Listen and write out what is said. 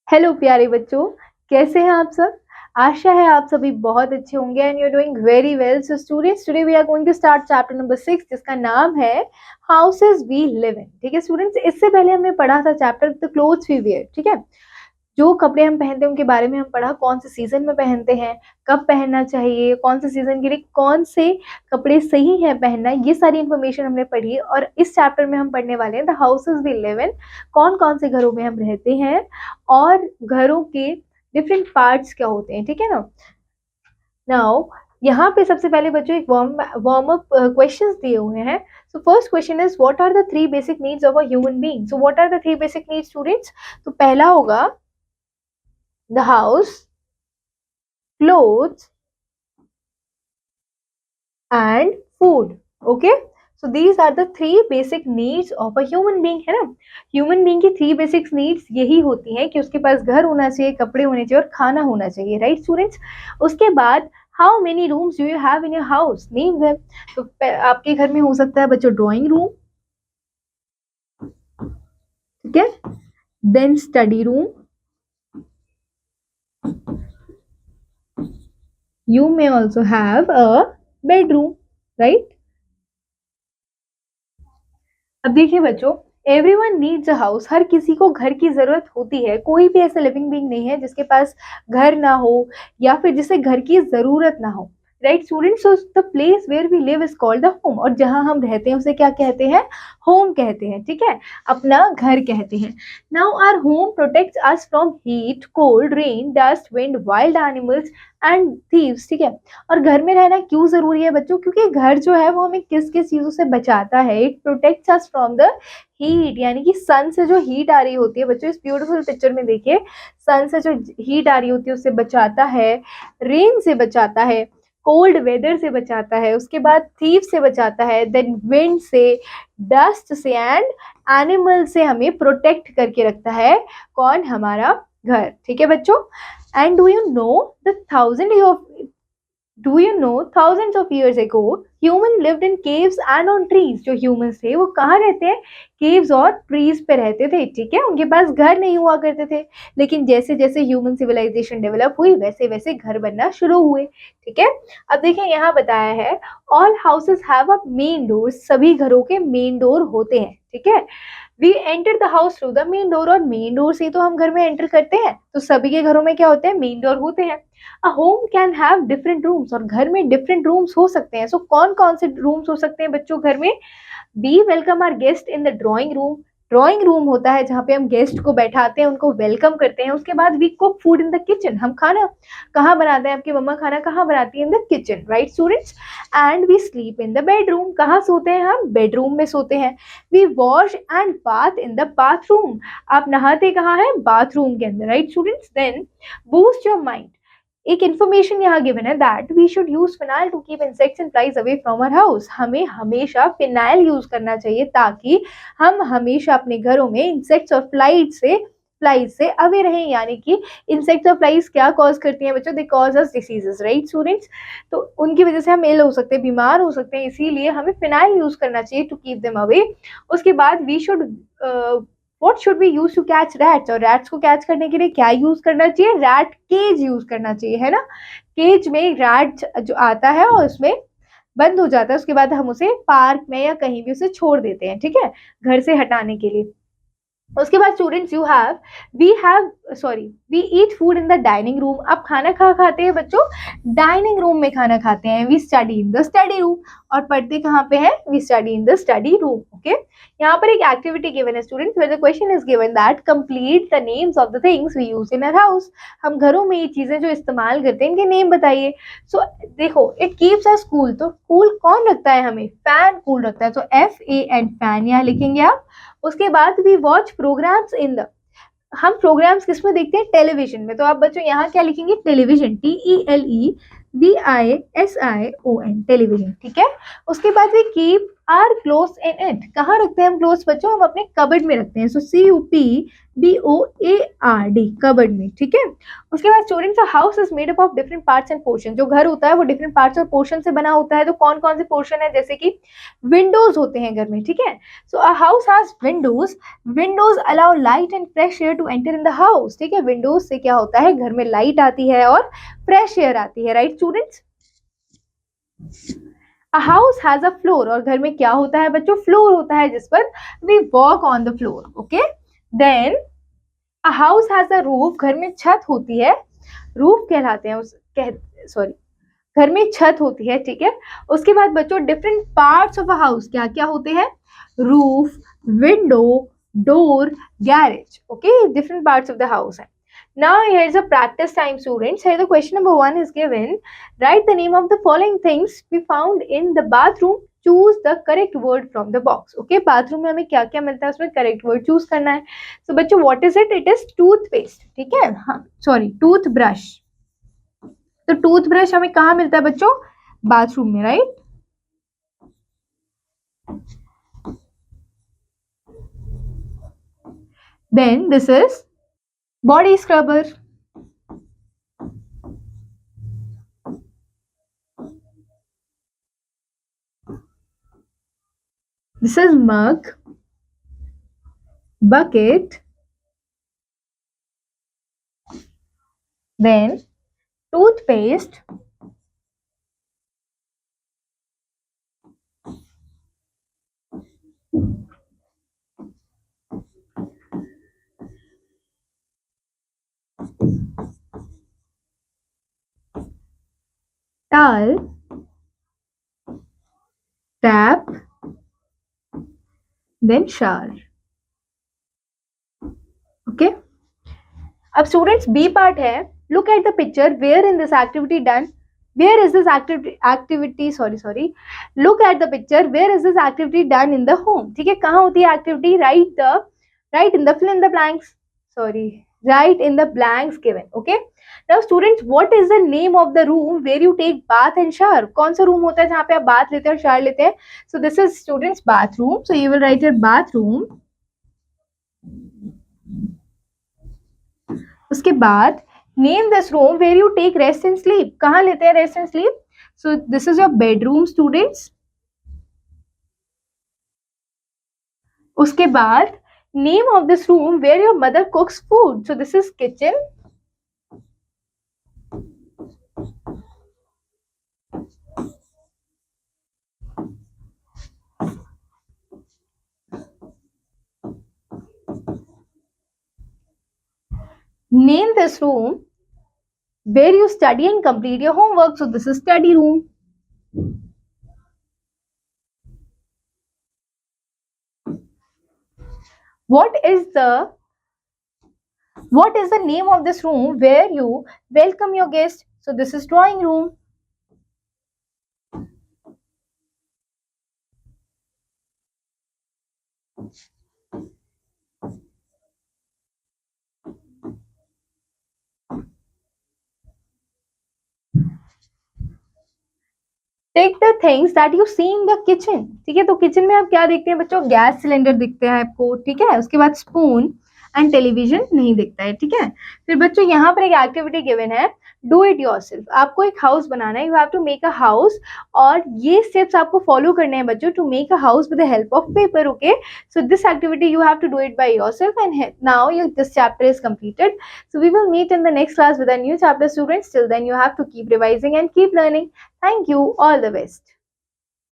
Hello प्यारे बच्चों, कैसे हैं आप सब। आशा है आप सभी बहुत अच्छे होंगे and you are doing very well. So students, today we are going to start chapter number 6 जिसका नाम है हाउसेस वी लिव इन। ठीक है स्टूडेंट्स, इससे पहले हमने पढ़ा था chapter the clothes we wear. ठीक है, जो कपड़े हम पहनते हैं उनके बारे में हम पढ़ा, कौन से सीजन में पहनते हैं, कब पहनना चाहिए, कौन से सीजन के लिए कौन से कपड़े सही है पहनना, ये सारी इन्फॉर्मेशन हमने पढ़ी। और इस चैप्टर में हम पढ़ने वाले हैं the houses we live in, कौन कौन से घरों में हम रहते हैं और घरों के डिफरेंट पार्ट्स क्या होते हैं। ठीक है ना। नाउ यहाँ पे सबसे पहले बच्चों एक वार्म अप क्वेश्चंस दिए हुए हैं। So first question is what are the three basic needs of a human being. So what are the three basic needs students. तो पहला होगा the house, clothes and food. Okay, so these are the three basic needs of a human being, है ना। Human being की three basic needs यही होती हैं कि उसके पास घर होना चाहिए, कपड़े होने चाहिए और खाना होना चाहिए, राइट स्टूडेंट्स। उसके बाद how many rooms do you have in your house, name them. तो आपके घर में हो सकता है बच्चों ड्राइंग रूम, ठीक है, then study room, you may also have a bedroom, right। अब देखिए बच्चों, एवरीवन नीड्स अ हाउस, हर किसी को घर की जरूरत होती है। कोई भी ऐसा लिविंग बीइंग नहीं है जिसके पास घर ना हो या फिर जिसे घर की जरूरत ना हो, right students. So the place where we live is called the home, और जहां हम रहते हैं उसे क्या कहते हैं, होम कहते हैं, ठीक है, अपना घर कहते हैं। Now our home protects us from heat, cold, rain, dust, wind, wild animals and thieves, ठीक है। और घर में रहना क्यों जरूरी है बच्चों, क्योंकि घर जो है वो हमें किस किस चीजों से बचाता है। It protects us from the heat, यानी कि सन से जो हीट आ रही होती है बच्चों, इस ब्यूटीफुल पिक्चर में देखिए, सन से जो हीट आ रही होती है उससे बचाता है, रेन से बचाता है, कोल्ड वेदर से बचाता है, उसके बाद थीव से बचाता है, देन विंड से, डस्ट से एंड एनिमल से हमें प्रोटेक्ट करके रखता है। कौन, हमारा घर, ठीक है बच्चों। And do you know thousands of years ago human lived in caves and on trees। जो humans थे वो कहाँ रहते हैं, caves और trees पे रहते थे, ठीक है। उनके पास घर नहीं हुआ करते थे, लेकिन जैसे जैसे ह्यूमन सिविलाइजेशन डेवलप हुई वैसे वैसे घर बनना शुरू हुए, ठीक है। अब देखिए यहाँ बताया है all houses have a main door, सभी घरों के मेन डोर होते हैं, ठीक है। We enter the house through the main door, और मेन डोर से तो हम घर में एंटर करते हैं, तो सभी के घरों में क्या होते हैं, मेन डोर होते हैं। A home can have different rooms, और घर में डिफरेंट रूम्स हो सकते हैं। सो कौन कौन से रूम्स हो सकते हैं बच्चों घर में। We welcome our guest in the drawing room, drawing room होता है जहाँ पे हम गेस्ट को बैठाते हैं, उनको वेलकम करते हैं। उसके बाद we cook food in the kitchen, हम खाना कहाँ बनाते हैं, आपकी मम्मा खाना कहाँ बनाती है, in the kitchen, right students. And we sleep in the bedroom, कहाँ सोते हैं हम, बेडरूम में सोते हैं। We wash and bath in the bathroom, आप नहाते कहाँ है, बाथरूम के अंदर, right students. Then boost your mind, एक इन्फॉर्मेशन यहाँ गिवन है that we should use phenyl to keep insects and flies away from our house, हमें हमेशा फिनाइल यूज करना चाहिए ताकि हम हमेशा अपने घरों में इंसेक्ट्स और फ्लाइज से अवे रहें। यानी कि इंसेक्ट्स और फ्लाइज क्या कॉज करती हैं बच्चों, they cause us diseases, right students. तो उनकी वजह से हम इल हो सकते हैं, बीमार हो सकते हैं, इसीलिए हमें फिनाइल यूज करना चाहिए टू कीप देम अवे। उसके बाद we should what should we use to catch rats, और रैट्स को कैच करने के लिए क्या यूज करना चाहिए, रैट केज यूज करना चाहिए, है ना। केज में रैट जो आता है और उसमें बंद हो जाता है, उसके बाद हम उसे पार्क में या कहीं भी उसे छोड़ देते हैं, ठीक है, घर से हटाने के लिए। उसके बाद students we eat food in the dining room, आप खाना कहाँ खाते हैं बच्चों, डाइनिंग रूम में खाना खाते हैं। We study in the study room, और पढ़ते कहाँ पे हैं, we study in the study room, okay. यहाँ पर एक एक्टिविटी गिवन है students, where the question is given that complete the names of the things we use in our house, हम घरों में ये चीजें जो इस्तेमाल करते हैं इनके नेम बताइए। सो देखो, इट कीप्स अस कूल, तो कूल कौन रखता है हमें, फैन कूल रखता है, तो FAN फैन यहाँ लिखेंगे आप। उसके बाद we watch programmes in the, हम प्रोग्राम्स किस में देखते हैं, टेलीविजन में, तो आप बच्चों यहाँ क्या लिखेंगे, टेलीविजन, TELEVISION, टेलीविजन, ठीक है। उसके बाद we keep our clothes in it, कहाँ रखते हैं हम क्लोथ्स बच्चों, हम अपने कबर्ड में रखते हैं। सो CUPBOARD, कबर्ड में, ठीक है। उसके बाद students, house is made up of different parts end portion, जो घर होता है वो डिफरेंट पार्ट्स और पोर्शन से बना होता है। तो कौन कौन से पोर्शन है, जैसे कि विंडोज होते हैं घर में, ठीक है। So a house has windows, windows allow light and fresh air to enter in the house, ठीक है। विंडोज से क्या होता है, घर में लाइट आती है और फ्रेश एयर आती है, right students. A house has a floor, और घर में क्या होता है बच्चों, फ्लोर होता है जिस पर we walk on the floor, okay. Then a house has a roof, घर में छत होती है, रूफ कहलाते हैं उस सॉरी, घर में छत होती है, ठीक है। उसके बाद बच्चों different parts of a house क्या क्या होते हैं, roof, window, door, garage, okay, different parts of the house है। Now here's a practice time, students. Here the question number 1 is given. Write the name of the following things we found in the bathroom. Choose the correct word from the box. Okay, bathroom में हमें क्या क्या मिलता है, उसमें correct word choose करना है। So बच्चों, what is it? It is toothpaste, ठीक है, हाँ sorry, toothbrush। तो टूथब्रश हमें कहाँ मिलता है बच्चों, बाथरूम में, right. Then this is body scrubber, this is mug, bucket, then toothpaste, towel, tap, then shower, okay। अब स्टूडेंट्स बी पार्ट है, look at the picture, where in this activity done, where is this activity sorry look at the picture, where is this activity done in the home, ठीक है, कहाँ होती है activity, write in the fill in the blanks, sorry write in the blanks given, okay। now students, what is the name of the room where you take bath and shower, कौन सा room होता है जहाँ पे आप बात लेते हैं और शावर लेते हैं, so this is students bathroom, so you will write your bathroom। उसके बाद name this room where you take rest and sleep, कहाँ लेते हैं rest and sleep, so this is your bedroom students. उसके बाद name of this room where your mother cooks food, so this is kitchen. Name this room where you study and complete your homework, so this is study room। What is the name of this room where you welcome your guest, so this is drawing room। Take the things that you see in the kitchen, ठीक है, तो kitchen में आप क्या देखते हैं बच्चों, gas cylinder दिखते हैं आपको, ठीक है। उसके बाद स्पून एंड टेलीविजन नहीं दिखता है, ठीक है। फिर बच्चों यहाँ पर एक एक्टिविटी गिवन है, डू इट योरसेल्फ, आपको एक हाउस बनाना है, you have to make a house, और ये स्टेप्स आपको फॉलो करने हैं बच्चों to make a house with the help of paper, okay. So this activity you have to do it by yourself, and now this chapter is completed, so we will meet in the next class with a new chapter, students। Till then you have to keep revising and keep learning। Thank you, all the best।